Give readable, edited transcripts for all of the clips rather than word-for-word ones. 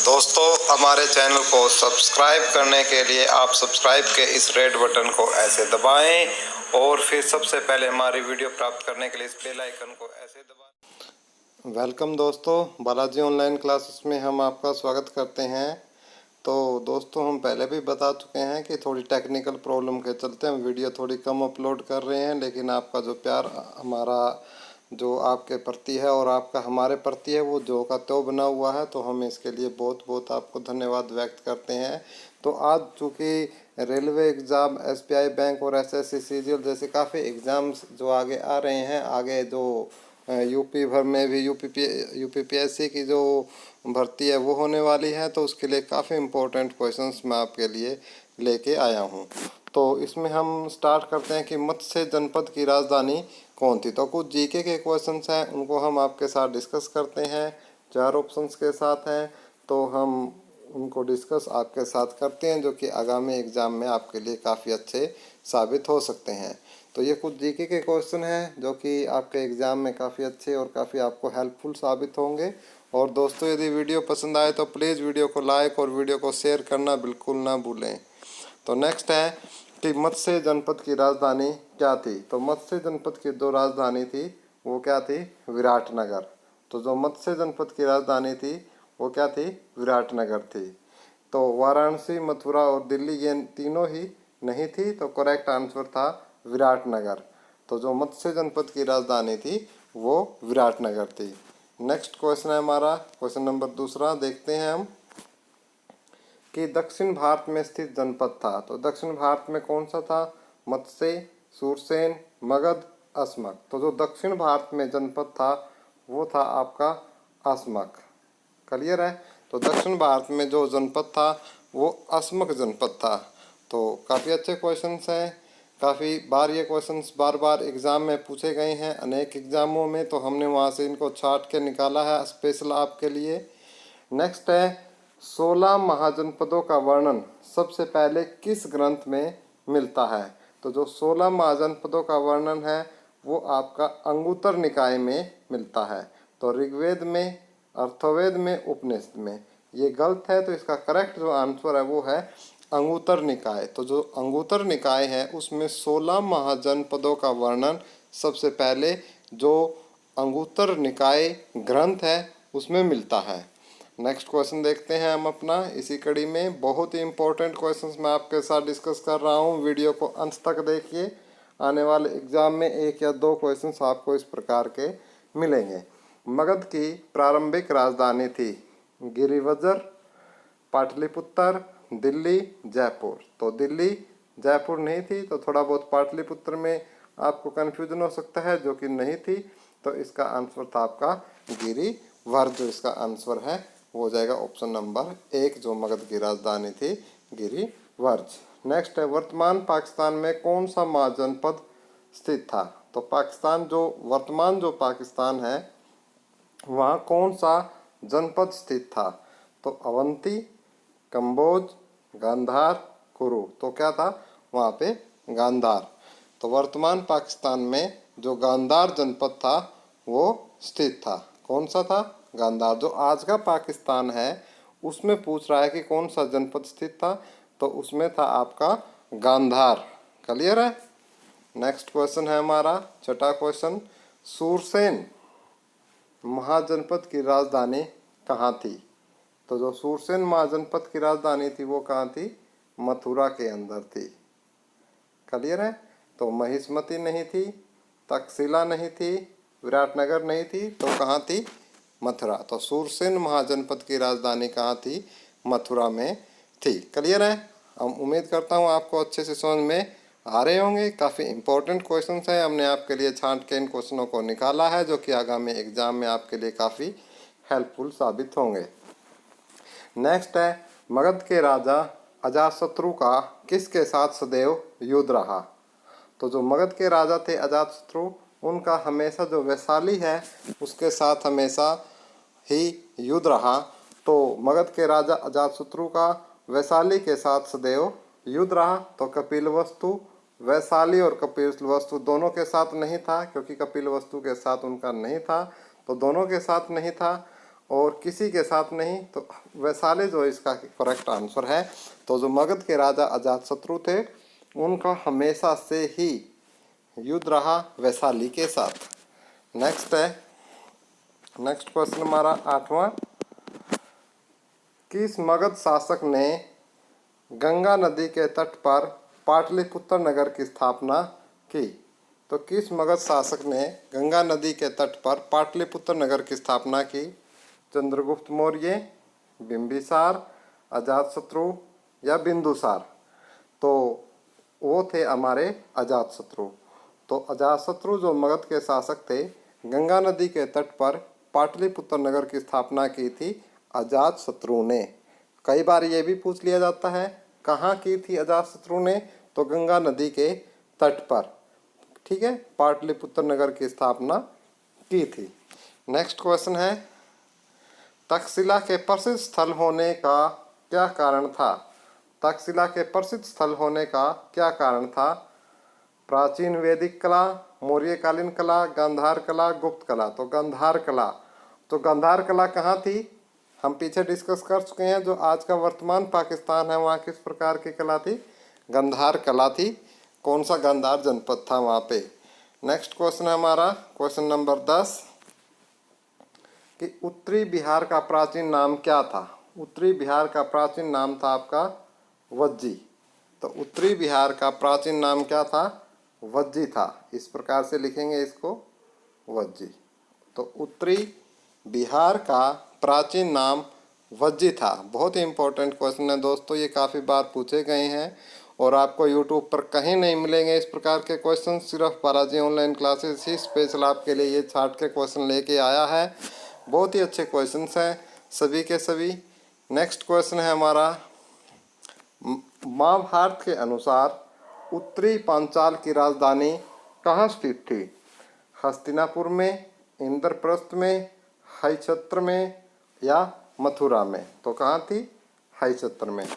दोस्तों, हमारे चैनल को सब्सक्राइब करने के लिए आप सब्सक्राइब के इस रेड बटन को ऐसे दबाएं और फिर सबसे पहले हमारी वीडियो प्राप्त करने के लिए इस बेल आइकन को ऐसे दबाएं। वेलकम दोस्तों, बालाजी ऑनलाइन क्लासेस में हम आपका स्वागत करते हैं। तो दोस्तों, हम पहले भी बता चुके हैं कि थोड़ी टेक्निकल प्रॉब्लम के चलते हम वीडियो थोड़ी कम अपलोड कर रहे हैं, लेकिन आपका जो प्यार हमारा जो आपके प्रति है और आपका हमारे प्रति है वो जो का त्यों बना हुआ है, तो हम इसके लिए बहुत बहुत आपको धन्यवाद व्यक्त करते हैं। तो आज चूँकि रेलवे एग्ज़ाम, एसबीआई बैंक और एसएससी सीजीएल जैसे काफ़ी एग्ज़ाम्स जो आगे आ रहे हैं, आगे जो यूपी भर में भी यूपीपीएससी की जो भर्ती है वो होने वाली है, तो उसके लिए काफ़ी इम्पोर्टेंट क्वेश्चंस मैं आपके लिए लेके आया हूँ। तो इसमें हम स्टार्ट करते हैं कि मत्स्य जनपद की राजधानी कौन थी। तो कुछ जीके के क्वेश्चंस हैं, उनको हम आपके साथ डिस्कस करते हैं। 4 ऑप्शंस के साथ हैं, तो हम उनको डिस्कस आपके साथ करते हैं, जो कि आगामी एग्ज़ाम में आपके लिए काफ़ी अच्छे साबित हो सकते हैं। तो ये कुछ जीके के क्वेश्चन हैं जो कि आपके एग्ज़ाम में काफ़ी अच्छे और काफ़ी आपको हेल्पफुल साबित होंगे। और दोस्तों, यदि वीडियो पसंद आए तो प्लीज़ वीडियो को लाइक और वीडियो को शेयर करना बिल्कुल ना भूलें। तो नेक्स्ट है कि मत्स्य जनपद की राजधानी क्या थी। तो मत्स्य जनपद की जो राजधानी थी वो क्या थी? विराटनगर। तो जो मत्स्य जनपद की राजधानी थी वो क्या थी? विराटनगर थी। तो वाराणसी, मथुरा और दिल्ली ये तीनों ही नहीं थी, तो करेक्ट आंसर था विराटनगर। तो जो मत्स्य जनपद की राजधानी थी वो विराटनगर थी। नेक्स्ट क्वेश्चन है हमारा क्वेश्चन नंबर दूसरा, देखते हैं हम कि दक्षिण भारत में स्थित जनपद था। तो दक्षिण भारत में कौन सा था? मत्स्य, सूरसेन, मगध, अस्मक। तो जो दक्षिण भारत में जनपद था वो था आपका अस्मक। क्लियर है? तो दक्षिण भारत में जो जनपद था वो अस्मक जनपद था। तो काफ़ी अच्छे क्वेश्चंस हैं, काफ़ी बार ये क्वेश्चंस बार बार एग्ज़ाम में पूछे गए हैं अनेक एग्ज़ामों में, तो हमने वहाँ से इनको छांट के निकाला है स्पेशल आपके लिए। नेक्स्ट है 16 महाजनपदों का वर्णन सबसे पहले किस ग्रंथ में मिलता है। तो जो 16 महाजनपदों का वर्णन है वो आपका अंगुत्तर निकाय में मिलता है। तो ऋग्वेद में, अर्थवेद में, उपनिषद में। ये गलत है, तो इसका करेक्ट जो आंसर है वो है अंगुत्तर निकाय। तो जो अंगुत्तर निकाय है उसमें 16 महाजनपदों का वर्णन सबसे पहले जो अंगुत्तर निकाय ग्रंथ है उसमें मिलता है। नेक्स्ट क्वेश्चन देखते हैं हम अपना इसी कड़ी में। बहुत ही इंपॉर्टेंट क्वेश्चंस मैं आपके साथ डिस्कस कर रहा हूँ, वीडियो को अंत तक देखिए। आने वाले एग्जाम में 1 या 2 क्वेश्चंस आपको इस प्रकार के मिलेंगे। मगध की प्रारंभिक राजधानी थी गिरिवज्र, पाटलिपुत्र, दिल्ली, जयपुर। तो दिल्ली, जयपुर नहीं थी, तो थोड़ा बहुत पाटलिपुत्र में आपको कन्फ्यूजन हो सकता है, जो कि नहीं थी। तो इसका आंसर था आपका गिरिवर्ध। जो इसका आंसर है वो हो जाएगा ऑप्शन नंबर 1, जो मगध की राजधानी थी गिरिवर्ध। नेक्स्ट है वर्तमान पाकिस्तान में कौन सा महाजनपद स्थित था। तो पाकिस्तान जो वर्तमान जो पाकिस्तान है वहाँ कौन सा जनपद स्थित था। तो अवंती, कंबोज, गांधार, कुरु। तो क्या था वहाँ पे? गांधार। तो वर्तमान पाकिस्तान में जो गांधार जनपद था वो स्थित था। कौन सा था? गांधार। जो आज का पाकिस्तान है उसमें पूछ रहा है कि कौन सा जनपद स्थित था, तो उसमें था आपका गांधार। क्लियर है? नेक्स्ट क्वेश्चन है हमारा छठा क्वेश्चन, सूरसेन महाजनपद की राजधानी कहाँ थी। तो जो सूरसेन महाजनपद की राजधानी थी वो कहाँ थी? मथुरा के अंदर थी। क्लियर है? तो महिष्मती नहीं थी, तक्षशिला नहीं थी, विराटनगर नहीं थी, तो कहाँ थी? मथुरा। तो सूरसेन महाजनपद की राजधानी कहाँ थी? मथुरा में थी। क्लियर है? हम उम्मीद करता हूँ आपको अच्छे से समझ में आ रहे होंगे। काफ़ी इंपॉर्टेंट क्वेश्चन है, हमने आपके लिए छांट के इन क्वेश्चनों को निकाला है, जो कि आगामी एग्जाम में आपके लिए काफ़ी हेल्पफुल साबित होंगे। नेक्स्ट है मगध के राजा अजातशत्रु का किसके साथ सदैव युद्ध रहा। तो जो मगध के राजा थे अजातशत्रु, उनका हमेशा जो वैशाली है उसके साथ हमेशा ही युद्ध रहा। तो मगध के राजा अजातशत्रु का वैशाली के साथ सदैव युद्ध रहा। तो कपिलवस्तु, वैशाली और कपिलवस्तु दोनों के साथ नहीं था, क्योंकि कपिलवस्तु के साथ उनका नहीं था, तो दोनों के साथ नहीं था। और किसी के साथ नहीं, तो वैशाली जो इसका करेक्ट आंसर है। तो जो मगध के राजा अजातशत्रु थे उनका हमेशा से ही युद्ध रहा वैशाली के साथ। नेक्स्ट क्वेश्चन हमारा 8वां, किस मगध शासक ने गंगा नदी के तट पर पाटलिपुत्र नगर की स्थापना की? तो किस मगध शासक ने गंगा नदी के तट पर पाटलिपुत्र नगर की स्थापना की? चंद्रगुप्त मौर्य, बिंबिसार, अजातशत्रु या बिंदुसार? तो वो थे हमारे अजातशत्रु। तो अजातशत्रु जो मगध के शासक थे, गंगा नदी के तट पर पाटलिपुत्र नगर की स्थापना की थी अजातशत्रु ने। कई बार ये भी पूछ लिया जाता है कहाँ की थी अजातशत्रु ने, तो गंगा नदी के तट पर, ठीक है, पाटलिपुत्र नगर की स्थापना की थी। नेक्स्ट क्वेश्चन है, तक्षशिला के प्रसिद्ध स्थल होने का क्या कारण था? तक्षशिला के प्रसिद्ध स्थल होने का क्या कारण था? प्राचीन वैदिक कला, मौर्यकालीन कला, गांधार कला, गुप्त कला? तो गांधार कला। तो गांधार कला कहाँ थी? हम पीछे डिस्कस कर चुके हैं। जो आज का वर्तमान पाकिस्तान है वहाँ किस प्रकार की कला थी? गांधार कला थी। कौन सा गांधार जनपद था वहाँ पे? नेक्स्ट क्वेश्चन है हमारा क्वेश्चन नंबर 10, कि उत्तरी बिहार का प्राचीन नाम क्या था? उत्तरी बिहार का प्राचीन नाम था आपका वज्जी। तो उत्तरी बिहार का प्राचीन नाम क्या था? वज्जी था। इस प्रकार से लिखेंगे इसको, वज्जी। तो उत्तरी बिहार का प्राचीन नाम वज्जी था। बहुत ही इंपॉर्टेंट क्वेश्चन है दोस्तों, ये काफ़ी बार पूछे गए हैं और आपको यूट्यूब पर कहीं नहीं मिलेंगे इस प्रकार के क्वेश्चन। सिर्फ बालाजी ऑनलाइन क्लासेस ही स्पेशल आपके लिए ये छाट के क्वेश्चन लेके आया है। बहुत ही अच्छे क्वेश्चंस हैं सभी के सभी। नेक्स्ट क्वेश्चन है हमारा, महाभारत के अनुसार उत्तरी पांचाल की राजधानी कहाँ स्थित थी? हस्तिनापुर में, इंद्रप्रस्थ में, हयछत्र में या मथुरा में? तो कहाँ थी? हयछत्र में।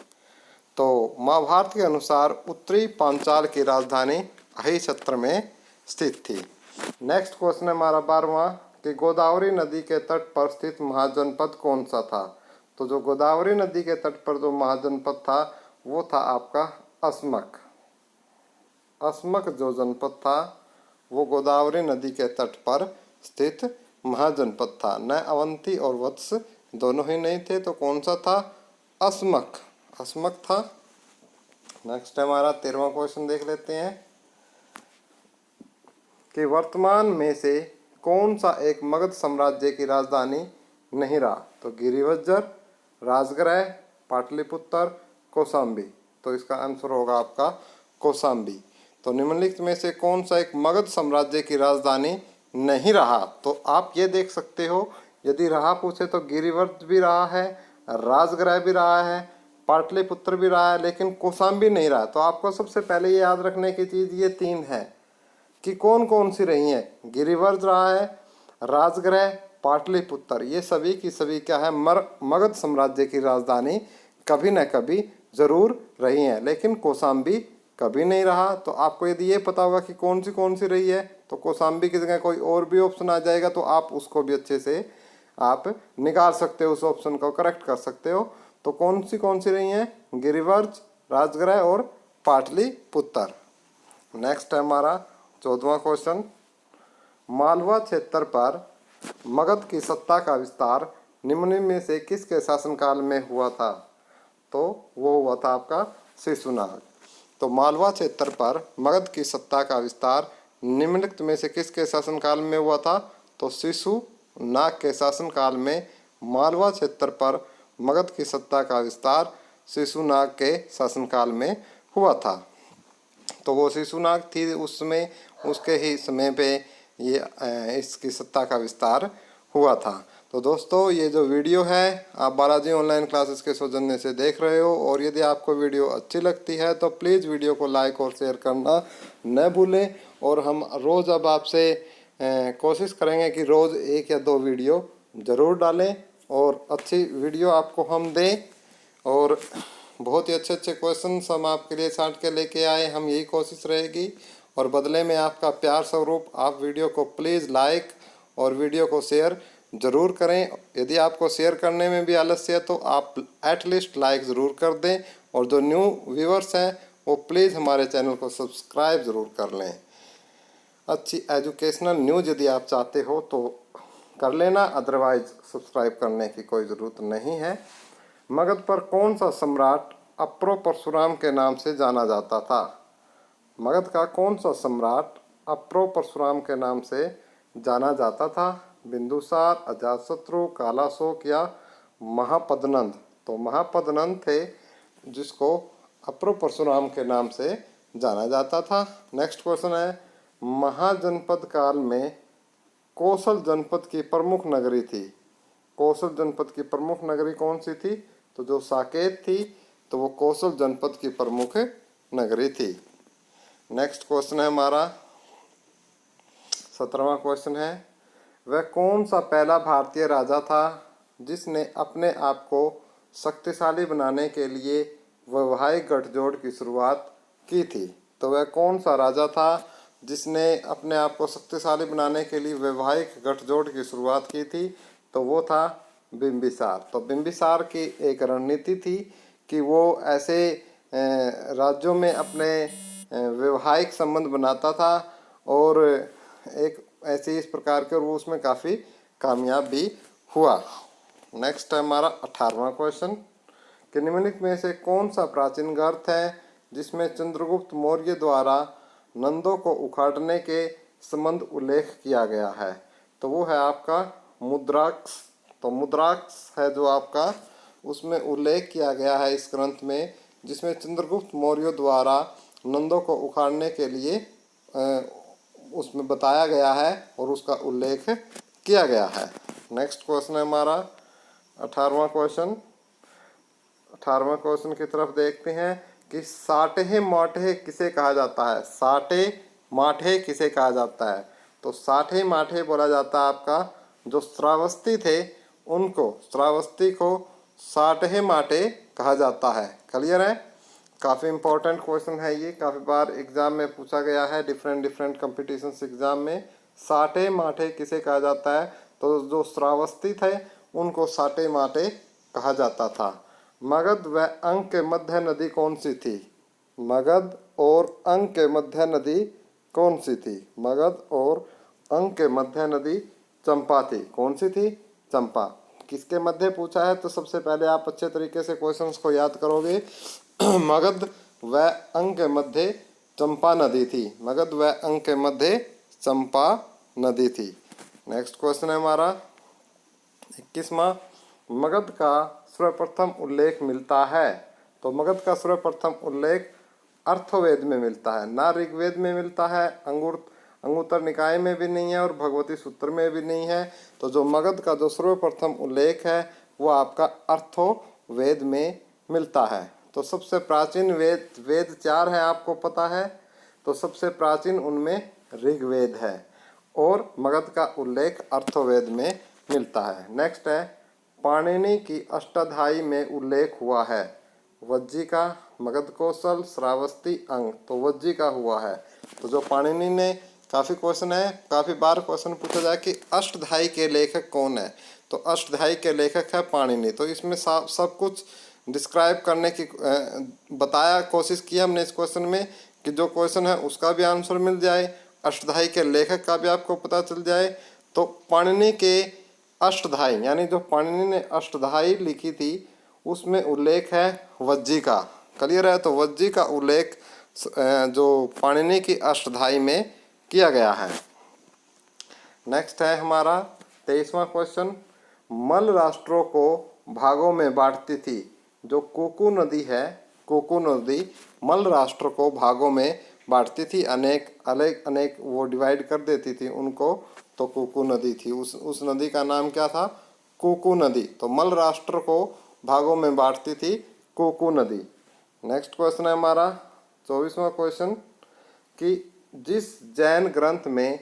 तो महाभारत के अनुसार उत्तरी पांचाल की राजधानी हयछत्र में स्थित थी। नेक्स्ट क्वेश्चन है हमारा 12वां, कि गोदावरी नदी के तट पर स्थित महाजनपद कौन सा था? तो जो गोदावरी नदी के तट पर जो महाजनपद था वो था आपका अस्मक। अस्मक जो जनपद था वो गोदावरी नदी के तट पर स्थित महाजनपद था। न अवंती और वत्स दोनों ही नहीं थे, तो कौन सा था? अस्मक। अस्मक था। नेक्स्ट हमारा 13वां क्वेश्चन देख लेते हैं, कि वर्तमान में से कौन सा एक मगध साम्राज्य की राजधानी नहीं रहा? तो गिरिवज्जर, राजगृह, पाटलिपुत्र, कौशाम्बी? तो इसका आंसर होगा आपका कौशाम्बी। तो निम्नलिखित में से कौन सा एक मगध साम्राज्य की राजधानी नहीं रहा? तो आप ये देख सकते हो, यदि रहा पूछे तो गिरिवज्जर भी रहा है, राजगृह भी रहा है, पाटलिपुत्र भी रहा है, लेकिन कौशाम्बी नहीं रहा। तो आपको सबसे पहले ये याद रखने की चीज़ ये 3 है कि कौन कौन सी रही हैं। गिरिवज्जर रहा है, राजगृह, पाटलिपुत्र, ये सभी की सभी क्या है? मगध साम्राज्य की राजधानी कभी न कभी जरूर रही हैं, लेकिन कौशाम्बी कभी नहीं रहा। तो आपको यदि ये पता होगा कि कौन सी रही है, तो कौशाम्बी की जगह कोई और भी ऑप्शन आ जाएगा तो आप उसको भी अच्छे से आप निकाल सकते हो, उस ऑप्शन को करेक्ट कर सकते हो। तो कौन सी रही हैं? गिरिवज्जर, राजगृह और पाटलिपुत्र। नेक्स्ट है हमारा 14वां क्वेश्चन, मालवा क्षेत्र पर मगध की सत्ता का विस्तार निम्न में से किसके शासनकाल में हुआ था? तो वो हुआ था आपका शिशुनाग। तो मालवा क्षेत्र पर मगध की सत्ता का विस्तार निम्नलिखित में से किसके शासनकाल में हुआ था? तो शिशुनाग के शासनकाल में मालवा क्षेत्र पर मगध की सत्ता का विस्तार शिशुनाग के शासनकाल में हुआ था। तो वो शिशुनाग थी उस समय, उसके ही समय पे ये इसकी सत्ता का विस्तार हुआ था। तो दोस्तों ये जो वीडियो है आप बालाजी ऑनलाइन क्लासेस के सौजन्य से देख रहे हो, और यदि आपको वीडियो अच्छी लगती है तो प्लीज़ वीडियो को लाइक और शेयर करना न भूलें। और हम रोज़ अब आपसे कोशिश करेंगे कि रोज़ 1 या 2 वीडियो ज़रूर डालें और अच्छी वीडियो आपको हम दें। और बहुत ही अच्छे क्वेश्चन हम आपके लिए छांट के लेके आए, हम यही कोशिश रहेगी। और बदले में आपका प्यार स्वरूप आप वीडियो को प्लीज़ लाइक और वीडियो को शेयर ज़रूर करें। यदि आपको शेयर करने में भी आलस्य है तो आप एटलीस्ट लाइक ज़रूर कर दें, और जो न्यू व्यूअर्स हैं वो प्लीज़ हमारे चैनल को सब्सक्राइब ज़रूर कर लें। अच्छी एजुकेशनल न्यूज़ यदि आप चाहते हो तो कर लेना, अदरवाइज सब्सक्राइब करने की कोई ज़रूरत नहीं है। मगध पर कौन सा सम्राट अप्रो परशुराम के नाम से जाना जाता था? मगध का कौन सा सम्राट अप्रो परशुराम के नाम से जाना जाता था? बिंदुसार, अजातशत्रु, कालाशोक या महापद्नंद? तो महापद्नंद थे जिसको अप्रो परशुराम के नाम से जाना जाता था। नेक्स्ट क्वेश्चन है, महाजनपद काल में कौशल जनपद की प्रमुख नगरी थी। कौशल जनपद की प्रमुख नगरी कौन सी थी? तो जो साकेत थी तो वो कौशल जनपद की प्रमुख नगरी थी। नेक्स्ट क्वेश्चन है हमारा 17वां क्वेश्चन है, वह कौन सा पहला भारतीय राजा था जिसने अपने आप को शक्तिशाली बनाने के लिए वैवाहिक गठजोड़ की शुरुआत की थी? तो वह कौन सा राजा था जिसने अपने आप को शक्तिशाली बनाने के लिए वैवाहिक गठजोड़ की शुरुआत की थी? तो वो था बिंबिसार। तो बिंबिसार की एक रणनीति थी कि वो ऐसे राज्यों में अपने वैवाहिक संबंध बनाता था, और एक ऐसे इस प्रकार के, और वो उसमें काफ़ी कामयाब भी हुआ। नेक्स्ट है हमारा 18वां क्वेश्चन, कि निम्नलिखित में से कौन सा प्राचीन ग्रंथ है जिसमें चंद्रगुप्त मौर्य द्वारा नंदों को उखाड़ने के संबंध उल्लेख किया गया है? तो वो है आपका मुद्राक्ष। तो मुद्राक्ष है जो आपका, उसमें उल्लेख किया गया है इस ग्रंथ में, जिसमें चंद्रगुप्त मौर्य द्वारा नंदों को उखाड़ने के लिए उसमें बताया गया है और उसका उल्लेख किया गया है। नेक्स्ट क्वेश्चन है हमारा 18वां क्वेश्चन। 18वां क्वेश्चन की तरफ देखते हैं कि साठे माठे किसे कहा जाता है? साठे माठे किसे कहा जाता है? तो साठे माठे बोला जाता है आपका जो श्रावस्ती थे उनको, श्रावस्ती को साठे माठे कहा जाता है। क्लियर है? काफ़ी इंपॉर्टेंट क्वेश्चन है ये, काफ़ी बार एग्जाम में पूछा गया है, डिफरेंट कंपटीशंस एग्जाम में। साठे माठे किसे कहा जाता है? तो जो श्रावस्ती थे उनको साठे माठे कहा जाता था। मगध व अंग के मध्य नदी कौन सी थी? मगध और अंग के मध्य नदी कौन सी थी? मगध और अंग के मध्य नदी चंपा थी। कौन सी थी? चंपा। किसके मध्य पूछा है तो सबसे पहले आप अच्छे तरीके से क्वेश्चंस को याद करोगे। मगध व अंग के मध्य चंपा नदी थी। मगध व अंग के मध्य चंपा नदी थी। नेक्स्ट क्वेश्चन है हमारा 21वां, मगध का सर्वप्रथम उल्लेख मिलता है। तो मगध का सर्वप्रथम उल्लेख अर्थवेद में मिलता है, ना ऋग्वेद में मिलता है, अंगुत्तर निकाय में भी नहीं है और भगवती सूत्र में भी नहीं है। तो जो मगध का जो सर्वप्रथम उल्लेख है वो आपका अर्थवेद में मिलता है। तो सबसे प्राचीन वेद 4 है, आपको पता है। तो सबसे प्राचीन उनमें ऋग्वेद है और मगध का उल्लेख अर्थवेद में मिलता है। नेक्स्ट है, पाणिनि की अष्टाध्यायी में उल्लेख हुआ है। वज्जिका, मगध कौशल, श्रावस्ती, अंग। तो वज्जिका हुआ है। तो जो पाणिनि ने, काफ़ी क्वेश्चन है, काफ़ी बार क्वेश्चन पूछा जाए कि अष्टाध्यायी के लेखक कौन है? तो अष्टाध्यायी के लेखक है पाणिनि। तो इसमें सब कुछ डिस्क्राइब करने की बताया, कोशिश की हमने इस क्वेश्चन में कि जो क्वेश्चन है उसका भी आंसर मिल जाए, अष्टाध्यायी के लेखक का भी आपको पता चल जाए। तो पाणिनि के अष्टाध्यायी, यानी जो पाणिनि ने अष्टाध्यायी लिखी थी उसमें उल्लेख है वज्जिका। क्लियर है? तो वज्जी का उल्लेख जो पाणिनि की अष्टाध्यायी में किया गया है। नेक्स्ट है हमारा 23वां क्वेश्चन, मल्ल राष्ट्रों को भागों में बांटती थी। जो कोकू नदी है, कोकू नदी मल्ल राष्ट्र को भागों में बांटती थी, अनेक वो डिवाइड कर देती थी उनको। तो कोकू नदी थी, उस नदी का नाम क्या था? कोकू नदी। तो मल्ल राष्ट्र को भागों में बांटती थी कोकू नदी। नेक्स्ट क्वेश्चन है हमारा 24वां क्वेश्चन, कि जिस जैन ग्रंथ में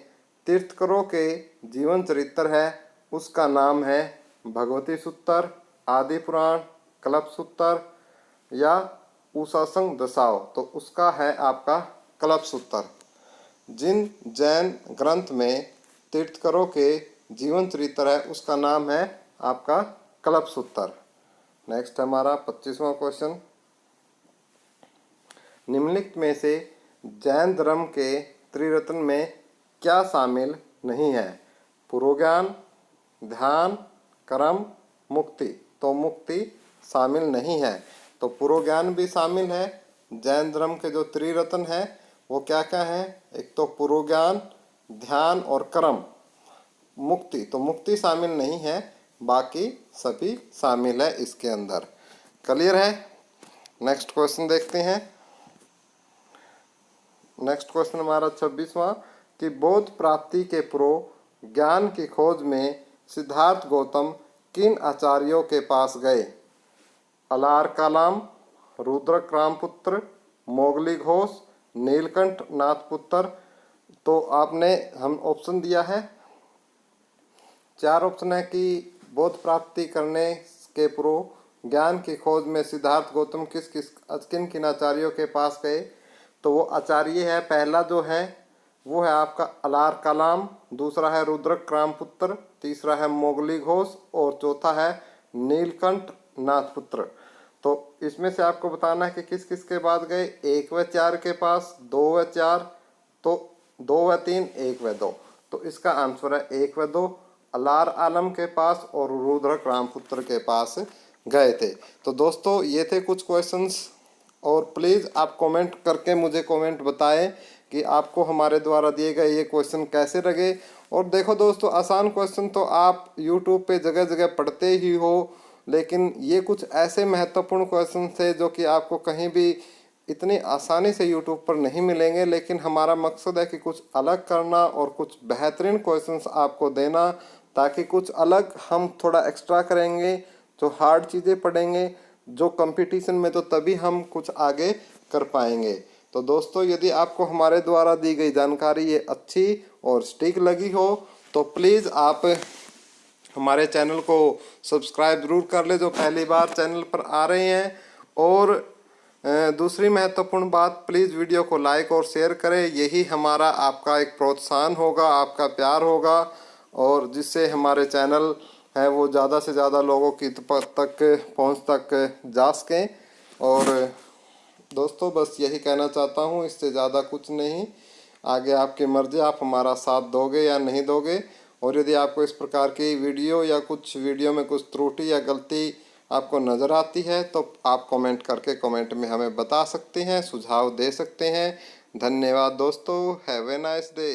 तीर्थंकरों के जीवन चरित्र है उसका नाम है भगवती सूत्र, आदि पुराण, कल्पसूत्र या उषासंग दशाओं। तो उसका है आपका कल्पसूत्र। जिन जैन ग्रंथ में तीर्थंकरों के जीवन चरित्र है उसका नाम है आपका कल्पसूत्र। नेक्स्ट हमारा 25वां क्वेश्चन, निम्नलिखित में से जैन धर्म के त्रिरत्न में क्या शामिल नहीं है? पुरोज्ञान, ध्यान, कर्म, मुक्ति। तो मुक्ति शामिल नहीं है। तो पुरोज्ञान भी शामिल है। जैन धर्म के जो त्रिरत्न है वो क्या क्या है? एक तो पुरोज्ञान, ध्यान और कर्म। मुक्ति, तो मुक्ति शामिल नहीं है, बाकी सभी शामिल है इसके अंदर। क्लियर है? नेक्स्ट क्वेश्चन देखते हैं। नेक्स्ट क्वेश्चन हमारा 26वां कि बौद्ध प्राप्ति के पूर्व ज्ञान की खोज में सिद्धार्थ गौतम किन आचार्यों के पास गए? अलार कालाम, रुद्रक रामपुत्र, मोगली घोष, नीलकंठ नाथपुत्र। तो आपने हम ऑप्शन दिया है, 4 ऑप्शन है कि बौद्ध प्राप्ति करने के पूर्व ज्ञान की खोज में सिद्धार्थ गौतम किन किन आचार्यों के पास गए? तो वो आचार्य है, पहला जो है वो है आपका अलार कलाम, दूसरा है रुद्रक रामपुत्र, तीसरा है मोगली घोष और चौथा है नीलकंठ नाथपुत्र। तो इसमें से आपको बताना है कि किस किस के पास गए। 1 व 4 के पास, 2 व 4, तो 2 व 3, 1 व 2। तो इसका आंसर है 1 व 2, अलार आलम के पास और रुद्रक रामपुत्र के पास गए थे। तो दोस्तों ये थे कुछ क्वेश्चंस, और प्लीज़ आप कमेंट करके मुझे कमेंट बताएं कि आपको हमारे द्वारा दिए गए ये क्वेश्चन कैसे लगे। और देखो दोस्तों, आसान क्वेश्चन तो आप यूट्यूब पे जगह जगह पढ़ते ही हो, लेकिन ये कुछ ऐसे महत्वपूर्ण क्वेश्चन थे जो कि आपको कहीं भी इतनी आसानी से यूट्यूब पर नहीं मिलेंगे। लेकिन हमारा मकसद है कि कुछ अलग करना और कुछ बेहतरीन क्वेश्चंस आपको देना, ताकि कुछ अलग हम थोड़ा एक्स्ट्रा करेंगे, जो हार्ड चीज़ें पढ़ेंगे, जो कंपटीशन में, तो तभी हम कुछ आगे कर पाएंगे। तो दोस्तों यदि आपको हमारे द्वारा दी गई जानकारी ये अच्छी और सटीक लगी हो तो प्लीज़ आप हमारे चैनल को सब्सक्राइब ज़रूर कर ले जो पहली बार चैनल पर आ रहे हैं। और दूसरी महत्वपूर्ण बात, प्लीज़ वीडियो को लाइक और शेयर करें। यही हमारा आपका एक प्रोत्साहन होगा, आपका प्यार होगा, और जिससे हमारे चैनल है वो ज़्यादा से ज़्यादा लोगों की पहुंच तक जा सकें। और दोस्तों बस यही कहना चाहता हूं, इससे ज़्यादा कुछ नहीं। आगे आपकी मर्ज़ी, आप हमारा साथ दोगे या नहीं दोगे। और यदि आपको इस प्रकार की वीडियो या कुछ वीडियो में कुछ त्रुटि या गलती आपको नज़र आती है तो आप कमेंट करके कमेंट में हमें बता सकते हैं, सुझाव दे सकते हैं। धन्यवाद दोस्तों, हैव ए नाइस डे।